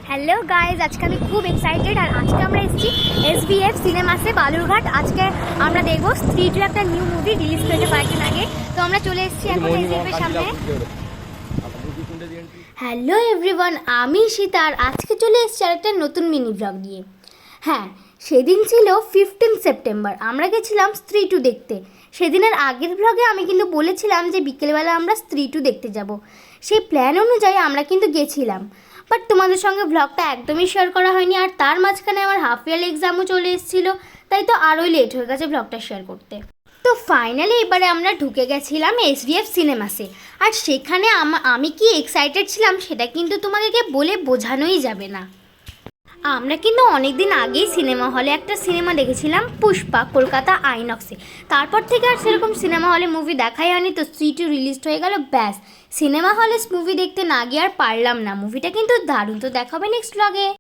Hello guys, আজকে আমি খুব এক্সাইটেড। আর আজকে আমরা এসেছি SVF সিনেমাসে বালুরঘাট। আজকে আমরা দেখবো স্ত্রী টু, একটা নিউ মুভি রিলিজ করেছে কয়েকদিন আগে। তো আমরা চলে এসেছি এখন SVF এর সামনে। হ্যালো এভরিওয়ান, আমি সীতার। আজকে চলে এসেছি আর একটা নতুন মিনি ব্লগ নিয়ে। হ্যাঁ, সেদিন ছিল 15 সেপ্টেম্বর। আমরা গেছিলাম স্ত্রী টু দেখতে। সেদিনের আগের ব্লগে আমি কিন্তু বলেছিলাম যে বিকেলবেলা আমরা স্ত্রী টু দেখতে যাব। সেই প্ল্যান অনুযায়ী আমরা কিন্তু গেছিলাম, বাট তোমাদের সঙ্গে ব্লগটা একদমই শেয়ার করা হয়নি। আর তার মাঝখানে আমার হাফ ইয়ারলি এক্সামও চলে এসেছিলো, তাই তো আরোই লেট হয়ে গেছে ব্লগটা শেয়ার করতে। তো ফাইনালি এবারে আমরা ঢুকে গেছিলাম SVF সিনেমাসে। আর সেখানে আমি কি এক্সাইটেড ছিলাম সেটা কিন্তু তোমাদেরকে বলে বোঝানোই যাবে না। আমরা কিন্তু অনেক দিন আগেই সিনেমা হলে একটা সিনেমা দেখেছিলাম, পুষ্পা, কলকাতা আইনক্সে। তারপর থেকে আর সেরকম সিনেমা হলে মুভি দেখাই হয়নি। তো স্ত্রী টু রিলিজ হয়ে গেল, ব্যাস সিনেমা হলে মুভি দেখতে না গিয়ে আর পারলাম না। মুভিটা কিন্তু দারুণ। তো দেখাবে নেক্সট ব্লগে।